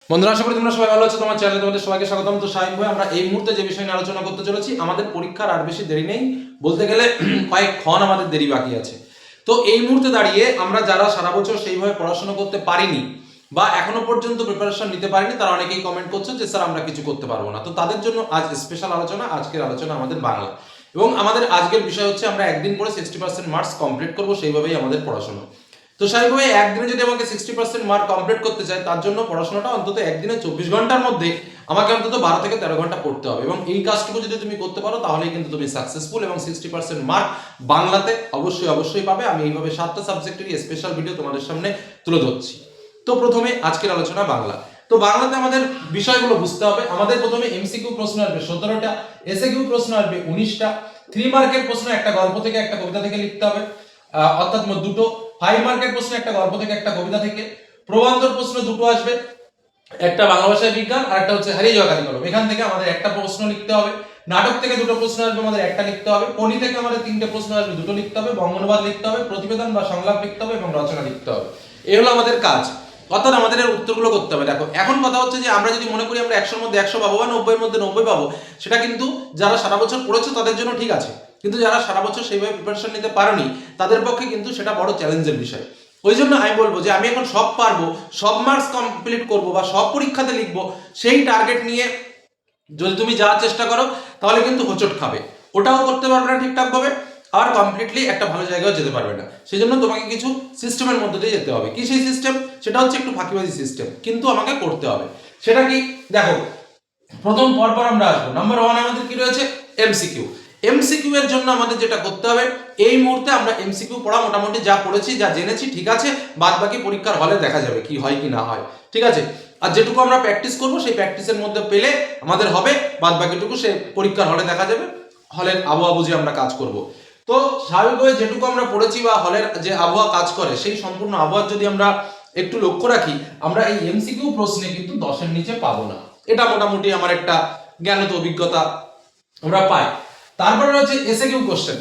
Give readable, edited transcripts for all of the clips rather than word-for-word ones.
বন্ধুরা, আশা করি তোমরা সবাই ভালো আছো। তোমার চ্যানেলে তোমাদের সবাইকে স্বাগতম। তো স্বাভাবিক ভাবে আমরা এই মুহূর্তে যে বিষয় নিয়ে আলোচনা করতে চলেছি, আমাদের পরীক্ষার আর বেশি দেরি নেই, বলতে গেলে কয়েকক্ষণ আমাদের দেরি বাকি আছে। তো এই মুহূর্তে দাঁড়িয়ে আমরা যারা সারা বছর সেইভাবে পড়াশোনা করতে পারিনি বা এখনো পর্যন্ত প্রিপারেশন নিতে পারিনি, তারা অনেকেই কমেন্ট করছো যে স্যার আমরা কিছু করতে পারবো না। তো তাদের জন্য আজ স্পেশাল আলোচনা। আজকের আলোচনা আমাদের বাংলা, এবং আমাদের আজকের বিষয় হচ্ছে আমরা একদিন পরে 60% মার্কস কমপ্লিট করবো, সেইভাবেই আমাদের পড়াশোনা। তো স্বাভাবিকভাবে একদিনে যদি আমাকে 60% মার্ক কমপ্লিট করতে চাই, তার জন্য পড়াশোনাটা অন্তত একদিনে 24 ঘন্টার মধ্যে আমাকে অন্তত 12 থেকে 13 ঘন্টা পড়তে হবে, এবং এই কাজটুকু যদি তুমি করতে পারো তাহলেই কিন্তু তুমি সাকসেসফুল, এবং 60% মার্ক বাংলাতে অবশ্যই পাবে। আমি এইভাবে 7টা সাবজেক্টেরই স্পেশাল ভিডিও তোমাদের সামনে তুলে ধরছি। তো প্রথমে আজকের আলোচনা বাংলা। তো বাংলাতে আমাদের বিষয়গুলো বুঝতে হবে। আমাদের প্রথমে এমসিকিউ প্রশ্ন আসবে 17টা, এসএকিউ প্রশ্ন আসবে 19টা, 3 মার্কের প্রশ্ন একটা গল্প থেকে একটা কবিতা থেকে লিখতে হবে, অর্থাৎ দুটো। 5 মার্কের প্রশ্ন একটা গল্প থেকে একটা কবিতা থেকে। প্রবন্ধর প্রশ্ন দুটো আসবে, একটা বাংলা ভাষায় বিজ্ঞান আর একটা হচ্ছে হারিয়ে যাওয়া কারিগর। এখান থেকে আমাদের একটা প্রশ্ন লিখতে হবে। নাটক থেকে দুটো প্রশ্ন আসবে, আমাদের একটা লিখতে হবে। পনি থেকে আমাদের 3টে প্রশ্ন আসবে, দুটো লিখতে হবে। বঙ্গানুবাদ লিখতে হবে, প্রতিবেদন বা সংলাপ লিখতে হবে, এবং রচনা লিখতে হবে। এই হলো আমাদের কাজ, অর্থাৎ আমাদের এর উত্তরগুলো করতে হবে। দেখো, এখন কথা হচ্ছে যে আমরা যদি মনে করি আমরা 100-র মধ্যে 100 পাবো বা 90-এর মধ্যে 90 পাবো, সেটা কিন্তু যারা সারা বছর পড়েছে তাদের জন্য ঠিক আছে, কিন্তু যারা সারা বছর সেইভাবে প্রিপারেশন নিতে পারেনি তাদের পক্ষে কিন্তু সেটা বড় চ্যালেঞ্জের বিষয়। ওই জন্য আমি বলবো যে আমি এখন সব পারবো, সব মার্কস কমপ্লিট করবো বা সব পরীক্ষাতে লিখবো, সেই টার্গেট নিয়ে যদি তুমি যাওয়ার চেষ্টা করো তাহলে কিন্তু হোঁচট খাবে। ওটাও করতে পারবে না ঠিকঠাক ভাবে, আর কমপ্লিটলি একটা ভালো জায়গায় যেতে পারবে না। সেই জন্য তোমাকে কিছু সিস্টেমের মধ্যে দিয়ে যেতে হবে। কি সেই সিস্টেম? সেটা হচ্ছে একটু ফাঁকিবাজি সিস্টেম, কিন্তু আমাকে করতে হবে। সেটা কি? দেখো, প্রথম পরপর আমরা আসবো। নাম্বার 1 আমাদের কি রয়েছে? এমসিকিউ। এমসিকিউ এর জন্য আমাদের যেটা করতে হবে, এই মুহূর্তে আমরা এমসিকিউ পড়া মোটামুটি যা পড়েছি যা জেনেছি ঠিক আছে, বাদ বাকি পরীক্ষার হলে দেখা যাবে কি হয় কি না হয়, ঠিক আছে। আর যেটুকু আমরা প্র্যাকটিস করব সেই প্র্যাকটিসের মধ্যে পেলে আমাদের হবে, বাদ বাকিটুকু সে পরীক্ষার হলে দেখা যাবে। হলের আবহাওয়া বুঝে আমরা কাজ করব। তো স্বাভাবিকভাবে যেটুকু আমরা পড়েছি বা হলের যে আবহাওয়া কাজ করে, সেই সম্পূর্ণ আবহাওয়ার যদি আমরা একটু লক্ষ্য রাখি, আমরা এই এমসিকিউ প্রশ্নে কিন্তু 10-এর নিচে পাবো না। এটা মোটামুটি আমার একটা জ্ঞানত অভিজ্ঞতা আমরা পাই। তারপরে রয়েছে এসএকিউ কোশ্চেন।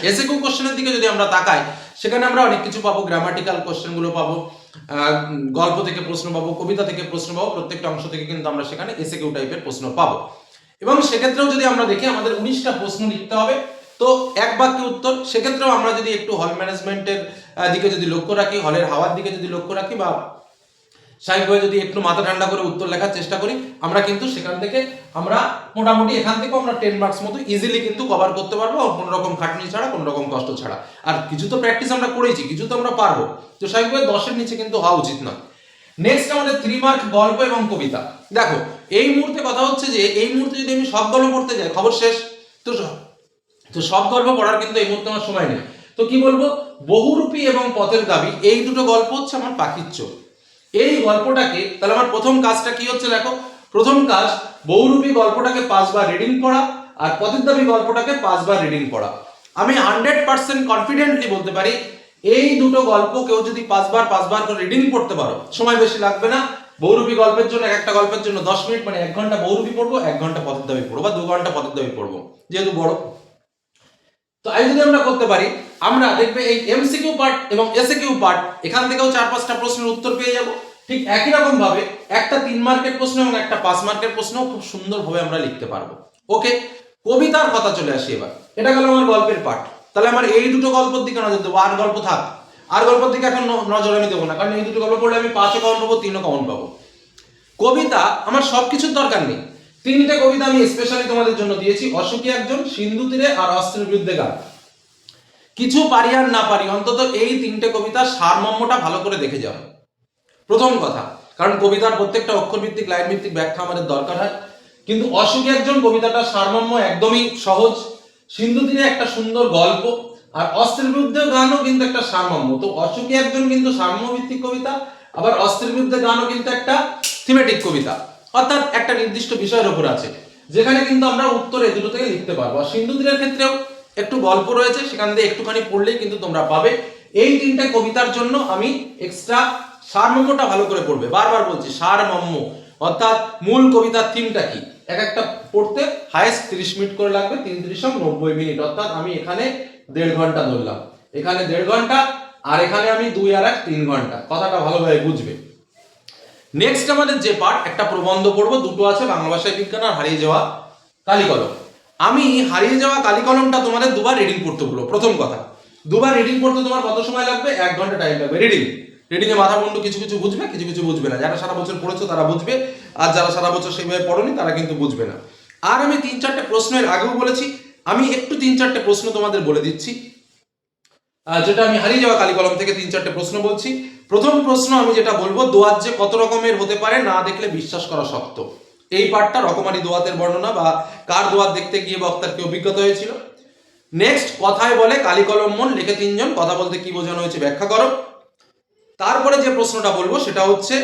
এসএকিউ কোশ্চেনের দিকে যদি আমরা তাকাই, সেখানে আমরা অনেক কিছু পাবো। গ্রামাটিক্যাল কোশ্চেনগুলো পাবো, গল্প থেকে প্রশ্ন পাবো, কবিতা থেকে প্রশ্ন পাবো। প্রত্যেকটা অংশ থেকে কিন্তু আমরা সেখানে এসএকিউ টাইপের প্রশ্ন পাবো। এবং সেক্ষেত্রেও যদি আমরা দেখি আমাদের 19টা প্রশ্ন লিখতে হবে, তো এক বাক্যে উত্তর। সেক্ষেত্রেও আমরা যদি একটু হল ম্যানেজমেন্টের দিকে যদি লক্ষ্য রাখি, হলের হাওয়ার দিকে যদি লক্ষ্য রাখি, বা স্বাভাবিকভাবে যদি একটু মাথা ঠান্ডা করে উত্তর লেখার চেষ্টা করি, আমরা কিন্তু সেখান থেকে আমরা মোটামুটি এখান থেকেও আমরা 10 মার্কস মতো ইজিলি কিন্তু কভার করতে পারবো, কোনো রকম খাটনি ছাড়া, কোনো রকম কষ্ট ছাড়া। আর কিছু তো প্র্যাকটিস আমরা করেছি, কিছু তো আমরা পারবো। তো স্বাভাবিকভাবে 10-এর নিচে কিন্তু হওয়া উচিত না। নেক্সট আমাদের 3 মার্ক গল্প এবং কবিতা। দেখো, এই মুহূর্তে কথা হচ্ছে যে এই মুহূর্তে যদি আমি সব গল্প পড়তে যাই, খবর শেষ। তো তো সব গল্প পড়ার কিন্তু এই মুহূর্তে আমার সময় নেই। তো কি বলবো? বহুরূপী এবং পথের দাবি, এই দুটো গল্প হচ্ছে আমার পাখির চোখ। এই গল্পটাকে, তাহলে আমার প্রথম কাজটা কি হচ্ছে? দেখো, প্রথম কাজ বহুরূপী গল্পটাকে 5 বার রিডিং পড়া, আর পথের দাবি গল্পটাকে 5 বার রিডিং পড়া। আমি 100% কনফিডেন্টলি বলতে পারি, এই দুটো গল্প কেউ যদি 5 বার করে রিডিং পড়তে পারো, সময় বেশি লাগবে না। বহুরূপী গল্পের জন্য, একটা গল্পের জন্য 10 মিনিট, মানে 1 ঘন্টা বহুরূপী পড়বো, 1 ঘন্টা পথের দাবি পড়বো, বা 2 ঘন্টা পথের দাবি পড়বো, যেহেতু বড়। তো এই যদি আমরা করতে পারি, আমরা দেখবে এই এমসিকিউ পার্ট এবং এসএকিউ পার্ট, এখান থেকেও 4-5টা প্রশ্নের উত্তর পেয়ে যাব। ঠিক একই রকম ভাবে একটা 3 মার্কের প্রশ্ন এবং একটা 5 মার্কের প্রশ্ন খুব সুন্দরভাবে আমরা লিখতে পারবো। ওকে, কবিতার কথা চলে আসি এবার। এটা গেল আমার গল্পের পার্ট। তাহলে আমার এই দুটো গল্পের দিকে নজর দেবো, আর গল্প থাক। আর গল্পের দিকে এখন নজর আমি দেবো না, কারণ এই দুটো গল্প পড়লে আমি 5ও কমন পাবো, 3ও কমন পাবো। কবিতা আমার সবকিছুর দরকার নেই। 3টে কবিতা আমি স্পেশালি তোমাদের জন্য দিয়েছি। অসুখী একজন, সিন্ধু তীরে, আর অস্ত্রের বিরুদ্ধে গান। কিছু পারি আর না পারি, অন্তত এই 3টে কবিতার সারমর্মটা ভালো করে দেখে যাও, প্রথম কথা। কারণ কবিতার প্রত্যেকটা অক্ষর ভিত্তিক, লাইন ভিত্তিক ব্যাখ্যা আমাদের দরকার হয়। কিন্তু অসুখী একজন কবিতাটা সারমর্ম একদমই সহজ। সিন্ধু তীরে একটা সুন্দর গল্প, আর অস্ত্রের বিরুদ্ধে গানও কিন্তু একটা সারমর্ম। তো অসুখী একজন কিন্তু সারমর্ম ভিত্তিক কবিতা, আবার অস্ত্রের বিরুদ্ধে গানও কিন্তু একটা থিমেটিক কবিতা, অর্থাৎ একটা নির্দিষ্ট বিষয়ের উপর আছে, যেখানে কিন্তু আমরা উত্তর এই দুটো থেকে লিখতে পারবো। আর সিন্ধু তীরের ক্ষেত্রেও একটু গল্প রয়েছে, সেখান থেকে একটুখানি পড়লেই কিন্তু তোমরা পাবে। এই 3টে কবিতার জন্য আমি এক্সট্রা সারমর্মটা ভালো করে পড়বে, বারবার বলছি সারমর্ম, অর্থাৎ মূল কবিতার থিমটা কি। এক একটা পড়তে হাইয়েস্ট 30 মিনিট করে লাগবে, 3-3 90 মিনিট, অর্থাৎ আমি এখানে 1.5 ঘন্টা ধরলাম, এখানে 1.5 ঘন্টা, আর এখানে আমি 2 আর 1 3 ঘন্টা। কথাটা ভালোভাবে বুঝবে। নেক্সট আমাদের যে পার্ট, একটা প্রবন্ধ পড়বো, দুটো আছে, বাংলা ভাষায় বিজ্ঞান আর হারিয়ে যাওয়া কালিকলম। আমি হারিয়ে যাওয়া কালিকলমটা তোমাদের দুবার রিডিং পড়তে বলবো। প্রথম কথা, দুবার রিডিং পড়তে তোমার কত সময় লাগবে? 1 ঘন্টা টাইম লাগবে। রিডিং এ মাথা মুন্ডু কিছু কিছু বুঝবে, কিছু কিছু বুঝবে না। যারা সারা বছর পড়েছো তারা বুঝবে, আর যারা সারা বছর সেইভাবে পড়োনি তারা কিন্তু বুঝবে না। আর আমি 3-4টে প্রশ্নের আগেও বলেছি, আমি একটু 3-4টে প্রশ্ন তোমাদের বলে দিচ্ছি, যেটা আমি হারিয়ে যাওয়া কালিকলম থেকে 3-4টে প্রশ্ন বলছি। প্রথম প্রশ্ন আমি যেটা বলবো, দোয়াত যে কত রকমের হতে পারে না দেখলে বিশ্বাস করা শক্ত। এই পার্টটা রকমারি দোয়াতের বর্ণনা বা কার দোয়াত দেখতে গিয়ে বক্তার কি অভিজ্ঞতা হয়েছিল। নেক্সট, কথায় বলে কালিকলম মন, লেখে 3 জন, কথা বলতে কি বোঝানো হয়েছে ব্যাখ্যা করো। তারপরে যে প্রশ্নটা বলবো সেটা হচ্ছে,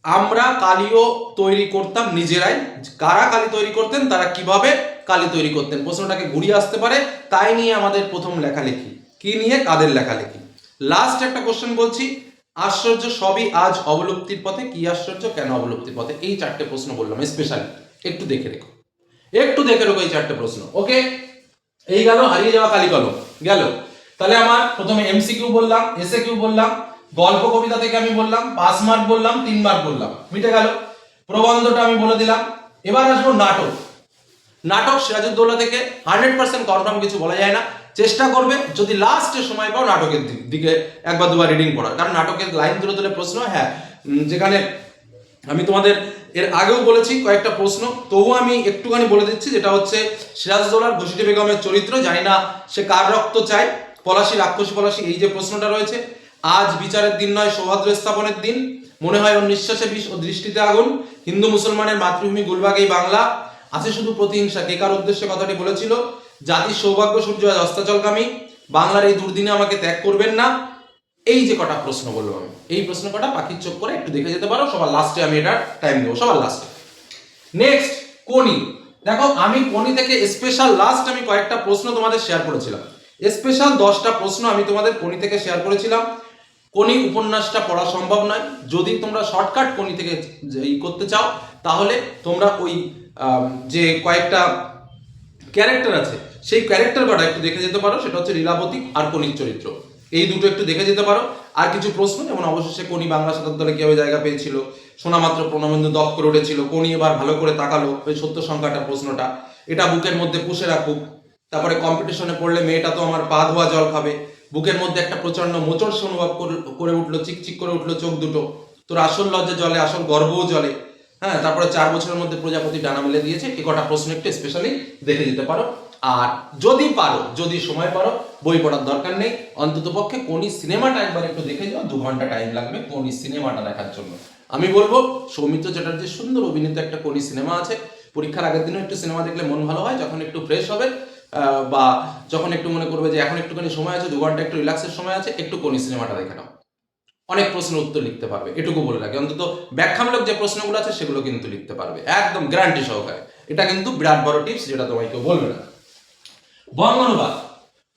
আমরা কালিও তৈরি করতাম নিজেরাই, কারা কালি তৈরি করতেন, তারা কিভাবে কালি তৈরি করতেন, প্রশ্নটাকে ঘুরিয়ে আসতে পারে, তাই নিয়ে আমাদের প্রথম লেখালেখি, কি নিয়ে, কাদের লেখালেখি। লাস্ট একটা কোশ্চেন বলছি, আশ্চর্য সবই আজ অবলুপ্তির পথে, কি আশ্চর্য, কেন অবলুপ্তির পথে। এই 4টে প্রশ্ন বললাম স্পেশালি, একটু দেখে রেখো, একটু দেখে রেখো এই 4টে প্রশ্ন। ওকে, এই গেল হারিয়ে যাওয়া কালিকলম গেল। তাহলে আমার প্রথমে এমসিকিউ বললাম, এসএকিউ বললাম, গল্প কবিতা থেকে আমি বললাম 5 মার্ক বললাম, 3 মার্ক বললাম, মিটে গেল। প্রবন্ধটা আমি বলে দিলাম। এবার আসবো নাটক। নাটক সিরাজউদ্দৌলা থেকে 100% কনফার্ম কিছু বলা যায় না, চেষ্টা করবে যদি লাস্টে সময় পাও নাটকের দিকে একবার দুবার রিডিং পড়ার, কারণ নাটকের লাইন তুলে তুলে প্রশ্ন, হ্যাঁ যেখানে আমি তোমাদের এর আগেও বলেছি কয়েকটা প্রশ্ন, তবুও আমি একটুখানি বলে দিচ্ছি, যেটা হচ্ছে সিরাজউদ্দৌলার ঘসিটি বেগমের চরিত্র, জানি না সে কার রক্ত চায়, পলাশী রাক্ষসী পলাশী, এই যে প্রশ্নটা রয়েছে। আজ বিচারের দিন নয় সৌহার্দ্য স্থাপনের দিন, মনে হয় ওর নিঃশ্বাসে বিষ ও দৃষ্টিতে আগুন, হিন্দু মুসলমানের মাতৃভূমি গুলবাগ এই বাংলা, আছে শুধু প্রতিহিংসা, কে কার উদ্দেশ্যে কথাটি বলেছিল, জাতির সৌভাগ্য সূর্য আজ অস্তাচলগামী, বাংলার এই দুর্দিনে আমাকে ত্যাগ করবেন না। এই যে কটা প্রশ্ন বলবো আমি, এই প্রশ্ন কটা পাখির চোখ করে একটু দেখে যেতে পারো, সবার লাস্টে আমি এটা টাইম দেবো, সবার লাস্টে। নেক্সট, কোনি। দেখো আমি কোনি থেকে স্পেশাল লাস্ট আমি কয়েকটা প্রশ্ন তোমাদের শেয়ার করেছিলাম, স্পেশাল 10টা প্রশ্ন আমি তোমাদের কোনি থেকে শেয়ার করেছিলাম। কোনি উপন্যাসটা পড়া সম্ভব নয়, যদি তোমরা শর্টকাট কোনি থেকে করতে চাও, তাহলে তোমরা ওই যে কয়েকটা ক্যারেক্টার আছে সেই ক্যারেক্টার কটা একটু দেখে যেতে পারো, সেটা হচ্ছে লীলাবতী আর কোনির চরিত্র, এই দুটো একটু দেখে যেতে পারো। আর কিছু প্রশ্ন, যেমন অবশেষে কোনি বাংলা সাঁতার দলে কিভাবে জায়গা পেয়েছিল, শোনামাত্র প্রণবেন্দু দপ করে উঠেছিল, কোনি এবার ভালো করে তাকালো, ওই সত্য সংখ্যাটা প্রশ্নটা, এটা বুকের মধ্যে পুষে রাখুক। তারপরে কম্পিটিশনে পড়লে মেয়েটা তো আমার পা ধোয়া জল খাবে, বুকের মধ্যে একটা প্রচন্ড মোচড় অনুভব করে উঠলো, চিকচিক করে উঠলো চোখ দুটো, তোর আসল লজ্জা জলে আসল গর্বও জলে। হ্যাঁ, তারপরে 4 বছরের মধ্যে প্রজাপতি ডানা মেলে দিয়েছে, এই কটা প্রশ্ন একটু স্পেশালি দেখে যেতে পারো। আর যদি পারো, যদি সময় পারো, বই পড়ার দরকার নেই, অন্তত পক্ষে কোনি সিনেমাটা একবার একটু দেখে যাও, 2 ঘন্টা টাইম লাগবে কোনি সিনেমাটা দেখার জন্য। আমি বলবো সৌমিত্র চ্যাটার্জির সুন্দর অভিনীত একটা কোনি সিনেমা আছে, পরীক্ষার আগের দিনও একটু সিনেমা দেখলে মন ভালো হয়, যখন একটু ফ্রেশ হবে বা যখন একটু মনে করবে যে এখন একটুখানি সময় আছে, 2 ঘন্টা একটু রিল্যাক্সের সময় আছে, একটু কোনি সিনেমাটা দেখে নাও, অনেক প্রশ্নের উত্তর লিখতে পারবে, এটুকু বলে রাখি। অন্তত ব্যাখ্যামূলক যে প্রশ্নগুলো আছে সেগুলো কিন্তু লিখতে পারবে একদম গ্যারান্টি সহকারে, এটা কিন্তু বিরাট বড় টিপস, যেটা তোমায় কেউ বলবে না। বঙ্গানুবাদ,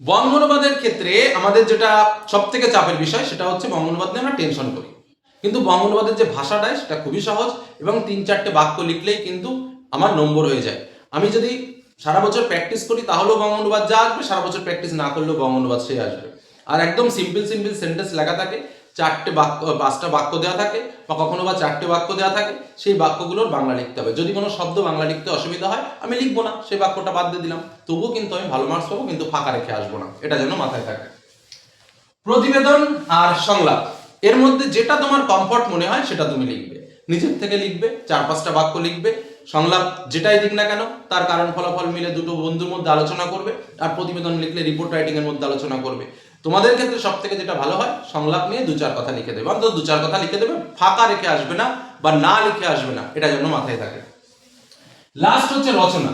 বঙ্গানুবাদের ক্ষেত্রে আমাদের যেটা সব থেকে চাপের বিষয়, সেটা হচ্ছে বঙ্গানুবাদ নিয়ে আমরা টেনশন করি, কিন্তু বঙ্গানুবাদের যে ভাষাটায় সেটা খুবই সহজ, এবং 3-4টে বাক্য লিখলেই কিন্তু আমার নম্বর হয়ে যায়। আমি যদি সারা বছর প্র্যাকটিস করি তাহলেও বঙ্গানুবাদ যা আসবে, সারা বছর প্র্যাকটিস না করলেও বঙ্গানুবাদ সেই আসবে। আর একদম সিম্পল সিম্পল সেন্টেন্স লেখা থাকে, 4টে বাক্য 5টা বাক্য দেওয়া থাকে, বা কখনো বা 4টে বাক্য দেওয়া থাকে, সেই বাক্যগুলোর বাংলা লিখতে হবে। যদি কোনো শব্দ বাংলা লিখতে অসুবিধা হয় আমি লিখবো না, সেই বাক্যটা বাদ দিয়ে দিলাম, তবুও কিন্তু আমি ভালো মার্কস পাবো, কিন্তু ফাঁকা রেখে আসবো না, এটা যেন মাথায় থাকে। প্রতিবেদন আর সংলাপ, এর মধ্যে যেটা তোমার কমফর্ট মনে হয় সেটা তুমি লিখবে, নিজের থেকে লিখবে, 4-5টা বাক্য লিখবে। সংলাপ যেটাই দিক না কেন তার কারণ ফলাফল মিলে দুটো বন্ধুর মধ্যে আলোচনা করবে, আর প্রতিবেদন লিখলে রিপোর্ট রাইটিং এর মধ্যে আলোচনা করবে। তোমাদের ক্ষেত্রে সব থেকে যেটা ভালো হয়, সংলাপ নিয়ে 2-4 কথা লিখে দেবে, অন্তত 2-4 কথা লিখে দেবে, ফাঁকা রেখে আসবে না বা না লিখে আসবে না, এটা যেন মাথায় থাকে। লাস্ট হচ্ছে রচনা।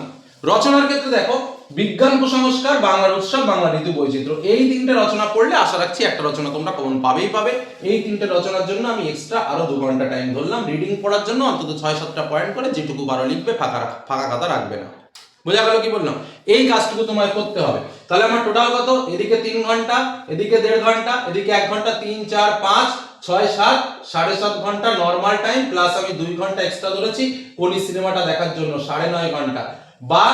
রচনার ক্ষেত্রে দেখো, বিজ্ঞান কুসংস্কার, বাংলার উৎসব, বাংলা ঋতু বৈচিত্র্য, এই 3টে রচনা পড়লে আশা রাখছি একটা রচনা তোমরা কমন পাবেই পাবে। এই 3টে রচনার জন্য আমি এক্সট্রা আরো 2 ঘন্টা টাইম ধরলাম, রিডিং পড়ার জন্য অন্তত 6-7টা পয়েন্ট করে, যেটুকু পারো লিখবে, ফাঁকা খাতা রাখবে না। বোঝা গেল কি বললাম? এই কাজটুকু তোমায় করতে হবে। তাহলে আমার টোটাল কত, এদিকে 3 ঘন্টা, এদিকে 1.5 ঘন্টা, এদিকে 1 ঘন্টা, 3, 4, 5, 6, 7, 7.5 ঘন্টা নর্মাল টাইম, প্লাস আমি 2 ঘন্টা এক্সট্রা ধরেছি কোনি সিনেমাটা দেখার জন্য, 9.5 ঘন্টা। বা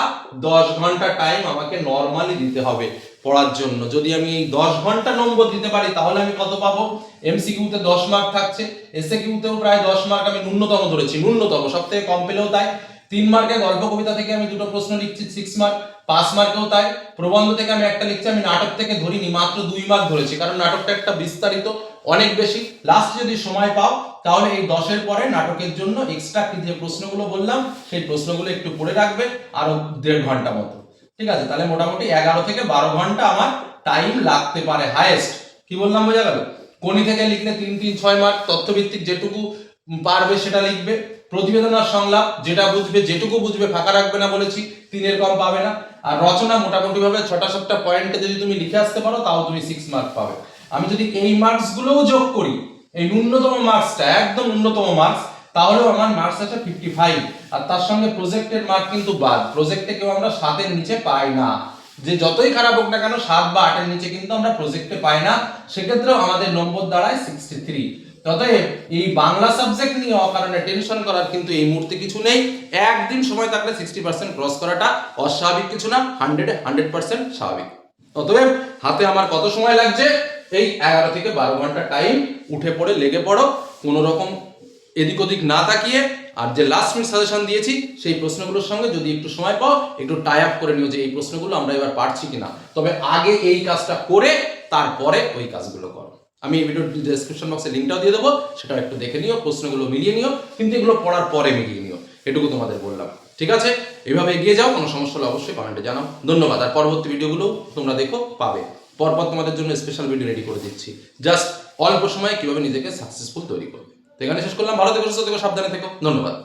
10 ঘন্টা টাইম আমাকে নর্মালি দিতে হবে পড়ার জন্য। যদি আমি এই 10 ঘন্টা নম্বর দিতে পারি তাহলে আমি কত পাবো? এমসিকিউতে 10 মার্ক থাকছে, এসএকিউতেও প্রায় 10 মার্ক আমি ন্যূনতম ধরেছি, ন্যূনতম, সবথেকে কম পেলেও তাই। 3 মার্কে গল্প কবিতা থেকে আমি দুটো প্রশ্ন লিখছি 6 মার্ক, 5 মার্কেও তাই। প্রবন্ধ থেকে আমি একটা লিখছি, আমি নাটক থেকে ধরিনি, মাত্র 2 মার্ক ধরেছি, কারণ নাটকটা একটা বিস্তারিত, অনেক বেশি। লাস্ট যদি সময় পাও তাহলে এই 10-এর পরে নাটকের জন্য এক্সট্রা যে প্রশ্নগুলো বললাম সেই প্রশ্নগুলো একটু পড়ে রাখবে, আরো 1.5 ঘন্টা মতো, ঠিক আছে? তাহলে মোটামুটি 11 থেকে 12 ঘন্টা আমার টাইম লাগতে পারে হাইয়েস্ট। কি বললাম, বোঝা গেল? কোনি থেকে লিখলে 3-3-6 মার্ক, তথ্যভিত্তিক যেটুকু পারবে সেটা লিখবে। প্রতিবেদন আর সংলাপ যেটা বুঝবে, যেটুকু বুঝবে, ফাঁকা রাখবে না বলেছি, 3-এর কম পাবে না। আর রচনা মোটামুটি ভাবে 6টা পয়েন্টে যদি তুমি লিখে আসতে পারো তাও তুমি 6 মার্ক পাবে। আমি যদি এই মার্কস গুলোও যোগ করি, এই ন্যূনতম মার্কসটা, একদম ন্যূনতম মার্কস, তাহলেও আমার মার্কস আছে 55। আর তার সঙ্গে প্রজেক্টের মার্ক কিন্তু বাদ, প্রজেক্টে কেউ আমরা 7-এর নিচে পাই না, যে যতই খারাপ হোক না কেন 7 বা 8-এর নিচে কিন্তু আমরা প্রজেক্টে পাই না, সেক্ষেত্রেও আমাদের নম্বর দাঁড়ায় 63। অতএব এই বাংলা সাবজেক্ট নিয়ে অকারণে টেনশন করার কিন্তু এই মুহূর্তে কিছু নেই। একদিন সময় থাকলে 60% ক্রস করাটা অস্বাভাবিক কিছু না, 100% স্বাভাবিক। অতএব হাতে আমার কত সময় লাগছে? এই 11 থেকে 12 ঘন্টা টাইম, উঠে পড়ে লেগে পড়ো, কোনো রকম এদিক ওদিক না তাকিয়ে। আর যে লাস্ট মিনিট সাজেশন দিয়েছি সেই প্রশ্নগুলোর সঙ্গে যদি একটু সময় পাও, একটু টাই আপ করে নিও যে এই প্রশ্নগুলো আমরা এবার পারছি কিনা। তবে আগে এই কাজটা করে তারপরে ওই কাজগুলো করো। আমি এই ভিডিওর ডেসক্রিপশন বক্সে লিঙ্কটাও দিয়ে দেবো, সেটা একটু দেখে নিও, প্রশ্নগুলো মিলিয়ে নিও, কিন্তু এগুলো পড়ার পরে মিলিয়ে নিও, এটুকু তোমাদের বললাম, ঠিক আছে? এইভাবে এগিয়ে যাও, কোনো সমস্যা হলে অবশ্যই কমেন্টে জানাও। ধন্যবাদ। আর পরবর্তী ভিডিওগুলো তোমরা দেখো, পাবে, পরপর তোমাদের জন্য স্পেশাল ভিডিও রেডি করে দিচ্ছি, জাস্ট অল্প সময়ে কিভাবে নিজেকে সাকসেসফুল তৈরি করবে। তো এখানে শেষ করলাম। ভালো থেকো, সুস্থ থেকো, সাবধানে থেকো, ধন্যবাদ।